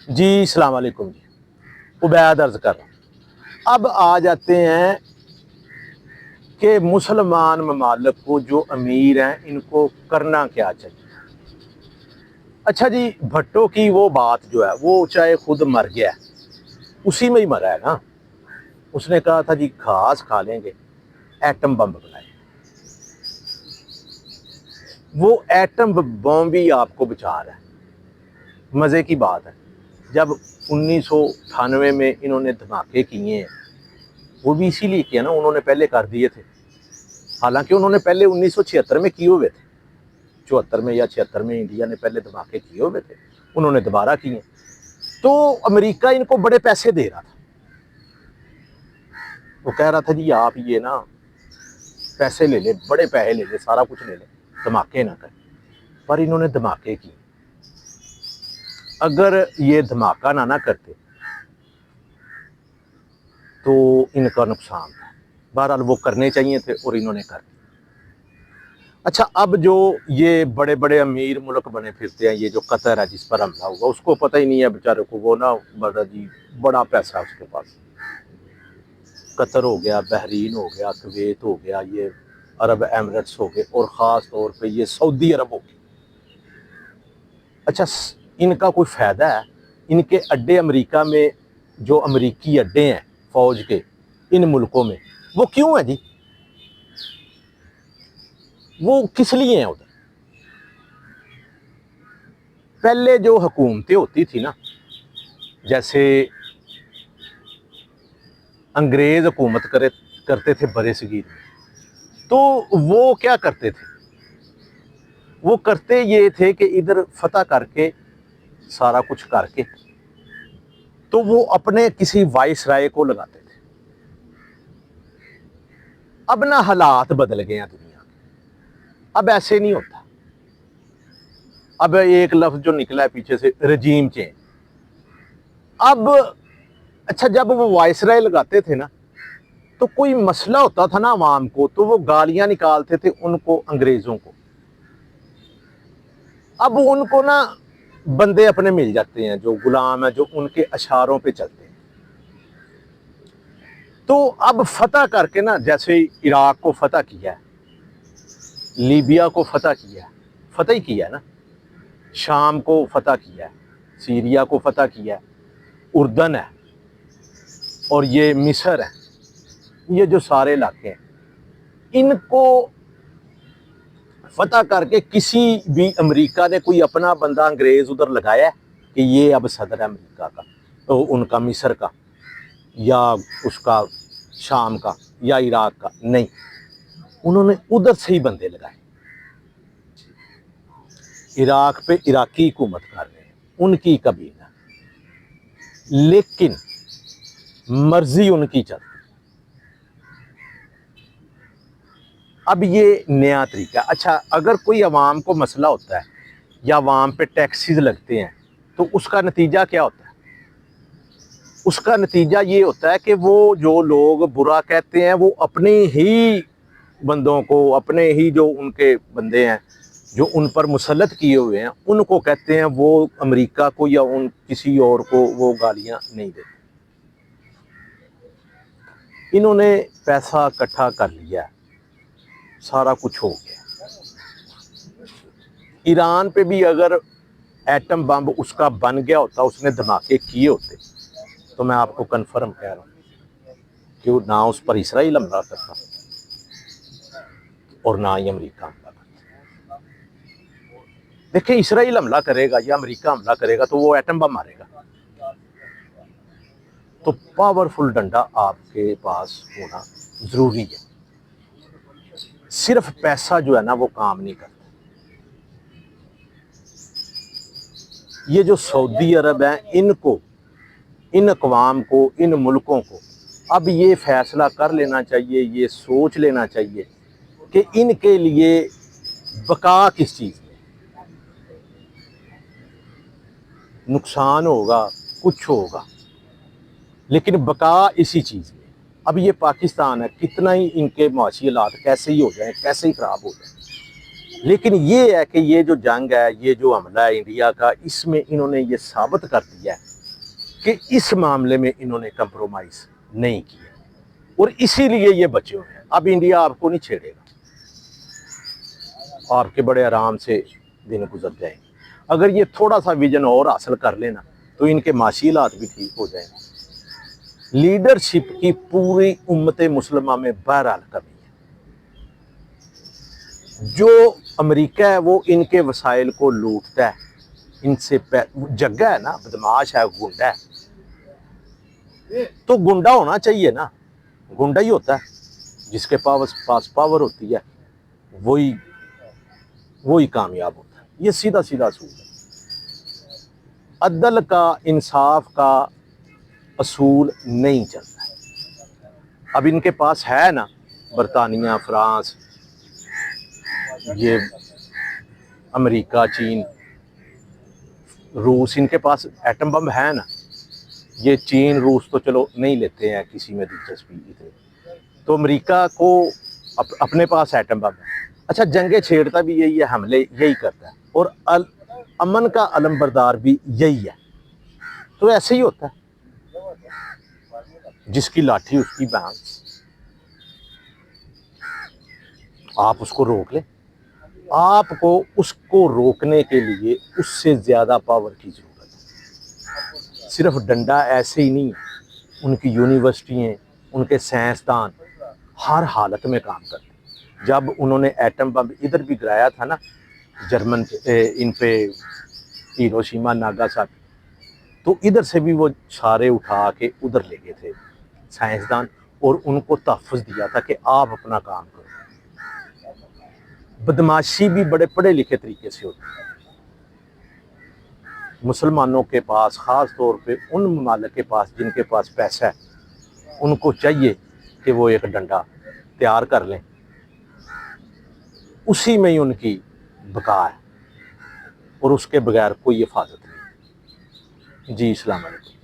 جی السلام علیکم جی، عبید عرض کر رہا ہوں۔ اب آ جاتے ہیں کہ مسلمان ممالک کو جو امیر ہیں ان کو کرنا کیا چاہیے۔ اچھا جی، بھٹو کی وہ بات جو ہے وہ چاہے خود مر گیا ہے، اسی میں ہی مرا ہے نا۔ اس نے کہا تھا جی گھاس کھا لیں گے، ایٹم بم بنائے۔ وہ ایٹم بم بھی آپ کو بچا رہا ہے۔ مزے کی بات ہے، جب 1998 میں انہوں نے دھماکے کیے ہیں، وہ بھی اسی لیے کیا نا، انہوں نے پہلے کر دیے تھے، حالانکہ انہوں نے پہلے 1976 میں کیے ہوئے تھے، 74 میں یا 76 میں انڈیا نے پہلے دھماکے کیے ہوئے تھے، انہوں نے دوبارہ کیے۔ تو امریکہ ان کو بڑے پیسے دے رہا تھا، وہ کہہ رہا تھا جی آپ یہ نا پیسے لے لیں، بڑے پیسے لے لیں، سارا کچھ لے لیں، دھماکے نہ کریں۔ پر انہوں نے دھماکے کیے۔ اگر یہ دھماکہ نہ کرتے تو ان کا نقصان تھا۔ بہرحال وہ کرنے چاہیے تھے اور انہوں نے کر دیا۔ اچھا، اب جو یہ بڑے بڑے امیر ملک بنے پھرتے ہیں، یہ جو قطر ہے جس پر حملہ ہوا، اس کو پتہ ہی نہیں ہے بیچارے کو، وہ نا بڑا پیسہ اس کے پاس۔ قطر ہو گیا، بحرین ہو گیا، کویت ہو گیا، یہ عرب ایمریٹس ہو گئے، اور خاص طور پہ یہ سعودی عرب ہو گیا۔ اچھا، ان کا کوئی فائدہ ہے؟ ان کے اڈے امریکہ میں جو امریکی اڈے ہیں فوج کے ان ملکوں میں، وہ کیوں ہیں جی؟ وہ کس لیے ہیں ادھر؟ پہلے جو حکومتیں ہوتی تھی نا، جیسے انگریز حکومت کرتے تھے برے صغیر میں، تو وہ کیا کرتے تھے؟ وہ کرتے یہ تھے کہ ادھر فتح کر کے سارا کچھ کر کے تو وہ اپنے کسی وائس رائے کو لگاتے تھے۔ اب نا حالات بدل گئے ہیں دنیا کے، اب ایسے نہیں ہوتا۔ اب ایک لفظ جو نکلا ہے پیچھے سے، رجیم چینج۔ اب اچھا، جب وہ وائس رائے لگاتے تھے نا، تو کوئی مسئلہ ہوتا تھا نا عوام کو، تو وہ گالیاں نکالتے تھے ان کو، انگریزوں کو۔ اب ان کو نا بندے اپنے مل جاتے ہیں جو غلام ہیں، جو ان کے اشاروں پہ چلتے ہیں۔ تو اب فتح کر کے نا، جیسے عراق کو فتح کیا ہے، لیبیا کو فتح کیا ہے، فتح ہی کیا ہے نا، شام کو فتح کیا ہے، سیریا کو فتح کیا ہے، اردن ہے، اور یہ مصر ہے، یہ جو سارے علاقے ہیں، ان کو فتح کر کے کسی بھی امریکہ نے کوئی اپنا بندہ انگریز ادھر لگایا ہے کہ یہ اب صدر ہے امریکہ کا، تو ان کا مصر کا یا اس کا شام کا یا عراق کا؟ نہیں، انہوں نے ادھر سے ہی بندے لگائے۔ عراق پہ عراقی حکومت کر رہے ہیں، ان کی کبھی نہ، لیکن مرضی ان کی چلتی۔ اب یہ نیا طریقہ۔ اچھا، اگر کوئی عوام کو مسئلہ ہوتا ہے یا عوام پہ ٹیکسز لگتے ہیں، تو اس کا نتیجہ کیا ہوتا ہے؟ اس کا نتیجہ یہ ہوتا ہے کہ وہ جو لوگ برا کہتے ہیں، وہ اپنے ہی بندوں کو، اپنے ہی جو ان کے بندے ہیں جو ان پر مسلط کیے ہوئے ہیں، ان کو کہتے ہیں، وہ امریکہ کو یا ان کسی اور کو وہ گالیاں نہیں دیتے۔ انہوں نے پیسہ اکٹھا کر لیا، سارا کچھ ہو گیا۔ ایران پہ بھی اگر ایٹم بم اس کا بن گیا ہوتا، اس نے دھماکے کیے ہوتے، تو میں آپ کو کنفرم کہہ رہا ہوں کہ نہ اس پر اسرائیل حملہ کرتا اور نہ ہی امریکہ حملہ کرتا۔ دیکھیں، اسرائیل حملہ کرے گا یا امریکہ حملہ کرے گا تو وہ ایٹم بم مارے گا۔ تو پاورفل ڈنڈا آپ کے پاس ہونا ضروری ہے۔ صرف پیسہ جو ہے نا وہ کام نہیں کرتا۔ یہ جو سعودی عرب ہیں، ان کو، ان اقوام کو، ان ملکوں کو اب یہ فیصلہ کر لینا چاہیے، یہ سوچ لینا چاہیے کہ ان کے لیے بقا کس چیز میں، نقصان ہوگا، کچھ ہوگا، لیکن بقا اسی چیز میں۔ اب یہ پاکستان ہے، کتنا ہی ان کے معاشی حالات کیسے ہی ہو جائیں، کیسے ہی خراب ہو جائیں، لیکن یہ ہے کہ یہ جو جنگ ہے، یہ جو حملہ ہے انڈیا کا، اس میں انہوں نے یہ ثابت کر دیا ہے کہ اس معاملے میں انہوں نے کمپرومائز نہیں کیا اور اسی لیے یہ بچے ہوئے ہیں. اب انڈیا آپ کو نہیں چھیڑے گا, آپ کے بڑے آرام سے دن گزر جائیں گے. اگر یہ تھوڑا سا ویژن اور حاصل کر لینا تو ان کے معاشی حالات بھی ٹھیک ہو جائیں گے. لیڈرشپ کی پوری امت مسلمہ میں بہرحال کمی ہے. جو امریکہ ہے وہ ان کے وسائل کو لوٹتا ہے, ان سے جگہ ہے نا, بدماش ہے, گنڈا ہے. تو گنڈا ہونا چاہیے نا, گنڈا ہی ہوتا ہے. جس کے پاس پاور ہوتی ہے وہی کامیاب ہوتا ہے. یہ سیدھا اصول ہے. عدل کا, انصاف کا اصول نہیں چلتا. اب ان کے پاس ہے نا, برطانیہ, فرانس, یہ امریکہ, چین, روس, ان کے پاس ایٹم بم ہے نا. یہ چین روس تو چلو نہیں لیتے ہیں کسی میں دلچسپی اتنی, تو امریکہ کو اپنے پاس ایٹم بم ہے. اچھا, جنگیں چھیڑتا بھی یہی ہے, حملے یہی کرتا ہے, اور امن کا علمبردار بھی یہی ہے. تو ایسے ہی ہوتا ہے, جس کی لاٹھی اس کی بھینس. آپ اس کو روک لیں. آپ کو اس کو روکنے کے لیے اس سے زیادہ پاور کی ضرورت ہے. صرف ڈنڈا ایسے ہی نہیں ہے. ان کی یونیورسٹیاں, ان کے سائنسدان ہر حالت میں کام کرتے ہیں. جب انہوں نے ایٹم بم ادھر بھی گرایا تھا نا, جرمن ان پہ ہیروشیما ناگاساکی, تو ادھر سے بھی وہ سارے اٹھا کے ادھر لے گئے تھے سائنسدان, اور ان کو تحفظ دیا تھا کہ آپ اپنا کام کرو. بدماشی بھی بڑے پڑھے لکھے طریقے سے ہوتی ہے. مسلمانوں کے پاس, خاص طور پہ ان ممالک کے پاس جن کے پاس پیسہ ہے, ان کو چاہیے کہ وہ ایک ڈنڈا تیار کر لیں, اسی میں ہی ان کی بقا ہے, اور اس کے بغیر کوئی حفاظت نہیں. جی, السلام علیکم.